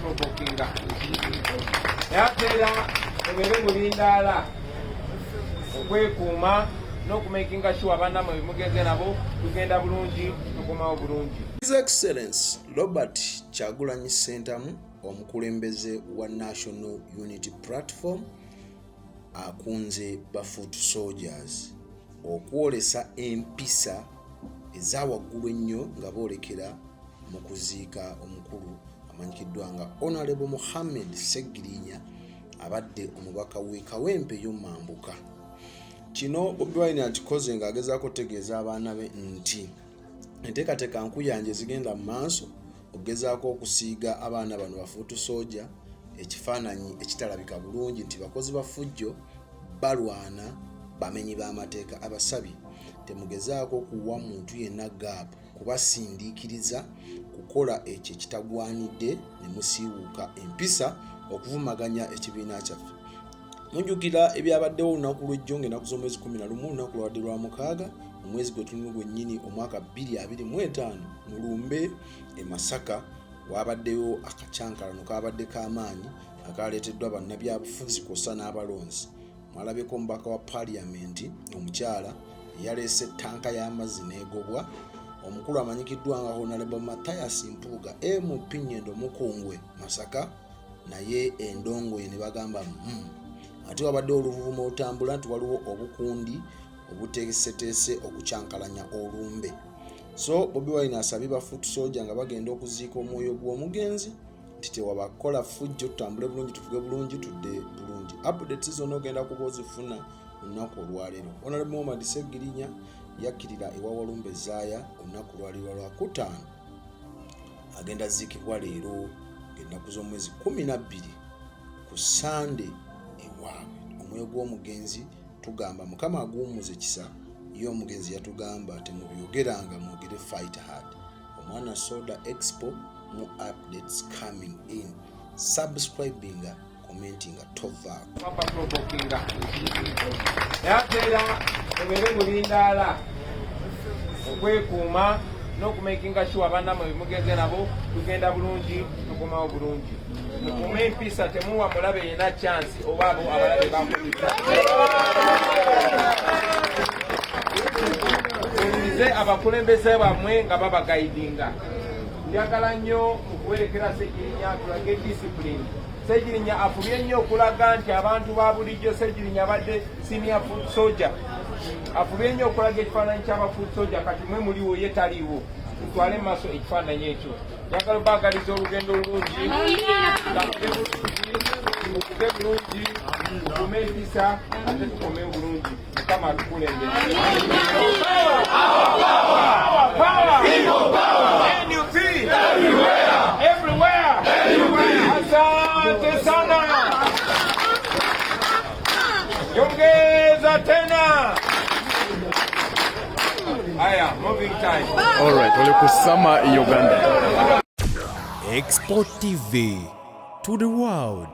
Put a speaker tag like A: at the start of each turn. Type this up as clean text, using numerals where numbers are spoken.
A: provokinga yateera ebere mulindaala okwekuuma n'okumakinga sure abaana mwe mugenze nabo tugenda bulungi tukomawo bulungi.
B: His Excellency Robert Kyagulanyi Ssentamu omukulembeze wa National Unity Platform akunze ba foot soldiers okwolesa empisa ezawaggulu ennyo nga boolekera mu kuziika omukulu amanyikiddwa nga Honorable Mohammed Seggirinya abadde omubaka w'e Kawempe y'Omumambuka. Kino Bobi Wine akikoze ng'agezaako okutegeeza abaana be nti enteekateeka nkuyanja ezigenda mu maaso okugezaako okusiiga abaana bano bafuutu soja ekifaananyi ekitalabika bulungi nti bakozi ba ffujjo balwana bamenyi b'amateeka abasabi. Temugezaako kuwa muntu yenna gaapu kubasindiikiriza kukola ekyo ekitagwanidde ne musiiwuuka empisa okuvumaganya ekibiina kyaffe. Mujjukira ebyabaddewo olunaku lw'ejjo ng'ennaku z'omwezi 11 olunaku lwabadde lwa 6 omwezi gwe tulina gwennyini omwaka 2025 mu Lumbe e Masaka wabaddeyo akacyankalano kabadde k'amaanyi akaleeteddwa bannabyabufuzi kw'ossa n'abalonzi. Mwalabyeko omubaka wa paaliyamenti omukyala yaleese ttanka y'amazzi n'egobwa. Omukulu amanyikiddwa nga Honorable Mathias Mpuuga MP Nyendo Mukungwe Masaka naye endongoye ne bagamba ate wabadde oluvuvuma otambula nti waliwo obukundi obuteeseteese okucyankalanya Olumbe. So Bobi Wine asabye ba foot soldier nga bagenda okuziika omwoyo gw'omugenzi nti tewabakola ffujjo tutambule bulungi tufuge bulungi tudde bulungi. Updates zonna ogenda kuba ozifuna olunaku olwaleero. Honorable Mohammed Seggirinya yakkirira ewa Walumbe Zaaya olunaku lwaleero lwa 5 agenda ziikibwa leero ng'ennaku z'omwezi 12 ku Sunday ewaabwe. Omwoyo gw'omugenzi tugamba Mukama aguwummuze kisa ye omugenzi yatugamba temubyogeranga mwogere fight hard. Omwana Soda Expo mu updates coming in. Subscribing, commenting, tovako.
A: Papa provokinga yateera ebere mulindaala okwekuuma n'okumakinga sure abaana mwe mugenze nabo tugenda bulungi tukomawo bulungi. Mukuume empisa temuwa mulabe yenna chance oba abo abalabe bakubisa. Mulize abakulembeze bammwe nga babagaidinga. Njagala nnyo okuwerekera Seggirinya tulage discipline. Seggirinya afubye nnyo okulaga nti abantu ba bulijjo Seggirinya abadde senior foot soldier. Afubye nnyo okulaga ekifaananyi ky'aba foot soldier kati mwe muliwo ye taliiwo. Tutwale maaso ekifaananyi ekyo. Njagala baagaliza olugendo olungi. Tukuge bulungi. Tukume empisa ate tukome bulungi. Mukama atukulembere. NUP everywhere. Asante sana. Yongeza tena. Aya, moving time.
C: All right, wale kusama Uganda.
D: Export TV to the world.